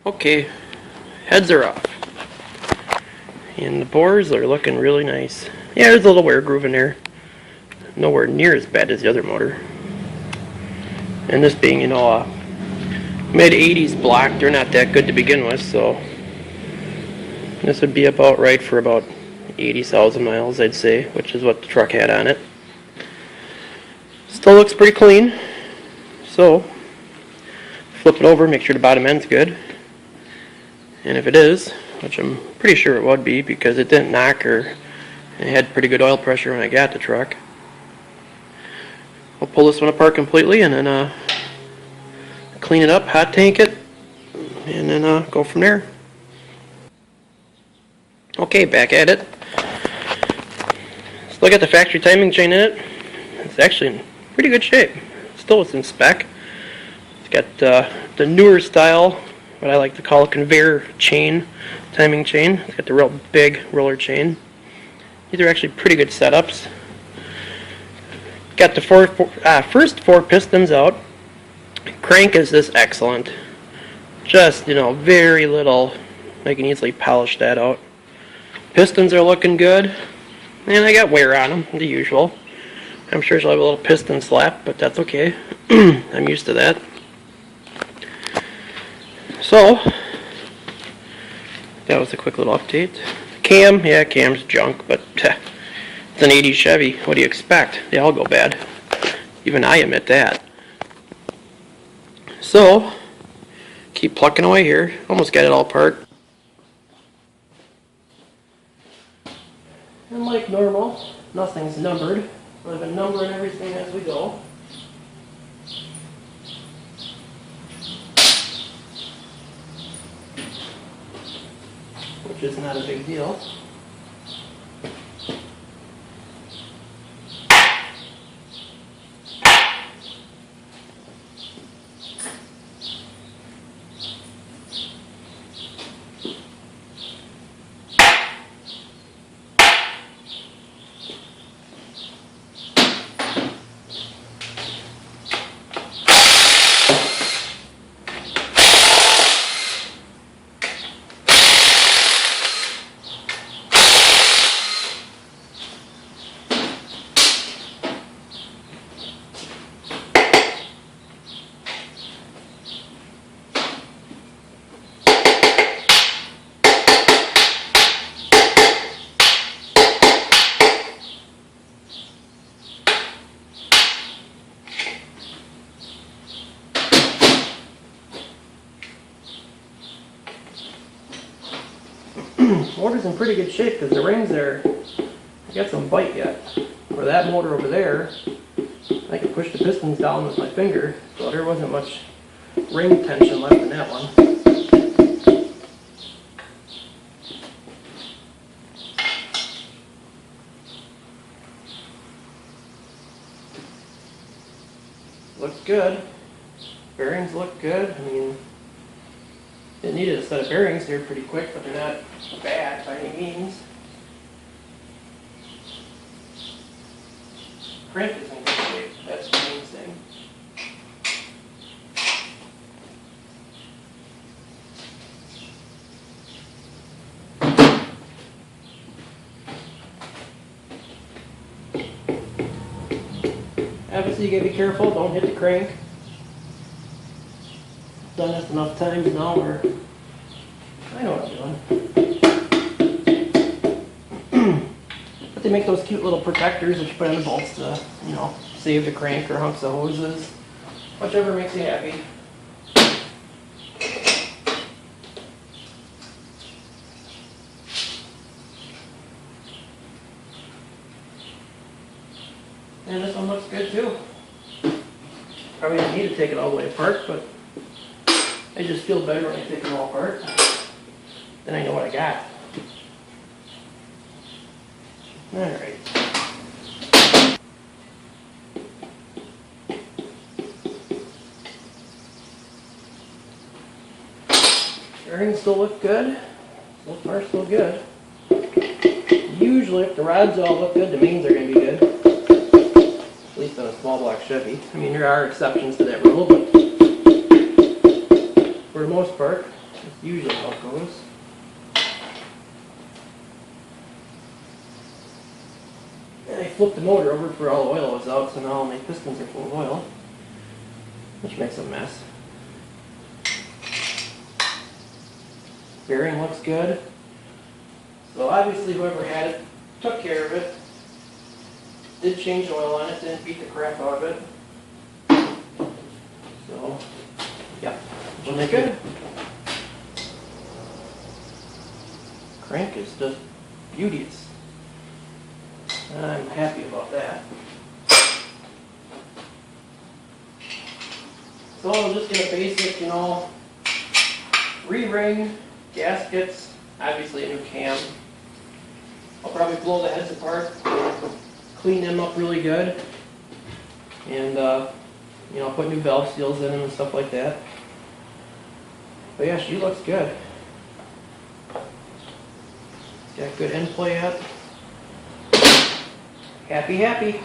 Okay, heads are off. And the bores are looking really nice. Yeah, there's a little wear groove in there. Nowhere near as bad as the other motor. And this being, you know, a mid-80s block, they're not that good to begin with, so this would be about right for about 80,000 miles, I'd say, which is what the truck had on it. Still looks pretty clean. So, flip it over, make sure the bottom end's good. And if it is, which I'm pretty sure it would be because it didn't knock or it had pretty good oil pressure when I got the truck, I'll pull this one apart completely and then clean it up, hot tank it, and then go from there. Okay, back at it. Still got the factory timing chain in it. It's actually in pretty good shape. Still within spec. It's got the newer style, what I like to call a conveyor chain, timing chain. It's got the real big roller chain. These are actually pretty good setups. Got the first four pistons out. Crank is this excellent. Just, you know, very little. I can easily polish that out. Pistons are looking good. And I got wear on them, the usual. I'm sure she'll have a little piston slap, but that's okay. I'm used to that. So, that was a quick little update. Cam, yeah, cam's junk, but it's an 80s Chevy. What do you expect? They all go bad. Even I admit that. So, keep plucking away here. Almost got it all apart. And like normal, nothing's numbered. I've been numbering everything as we go. Which is not a big deal. Motor's in pretty good shape because the rings there, I got some bite yet. For that motor over there, I could push the pistons down with my finger, so there wasn't much ring tension left in that one. Looks good. Bearings look good. I mean, it needed a set of bearings here pretty quick, but they're not bad by any means. Crank is in good shape. That's the main thing. Obviously, you gotta be careful. Don't hit the crank. Done this enough times now where I know what I'm doing. But they make those cute little protectors that you put on the bolts to, you know, save the crank or hunks of hoses. Whichever makes you happy. And this one looks good too. Probably don't need to take it all the way apart, but I just feel better when I take it all apart. Then I know what I got. Alright. Bearings still look good. So far, still good. Usually, if the rods all look good, the mains are going to be good. At least on a small block Chevy. I mean, there are exceptions to that rule, but for the most part, it's Usually how it goes. And I flipped the motor over before all the oil was out, so now all my pistons are full of oil, which makes a mess. Bearing looks good. So obviously whoever had it took care of it. Did change oil on it, didn't beat the crap out of it. So, yeah, looks good. Crank is just beauteous. I'm happy about that. So I'm just gonna basic, re-ring, gaskets, obviously a new cam. I'll probably blow the heads apart, clean them up really good, and put new valve seals in them and stuff like that. But yeah, she looks good. Got good end play up. Happy, happy.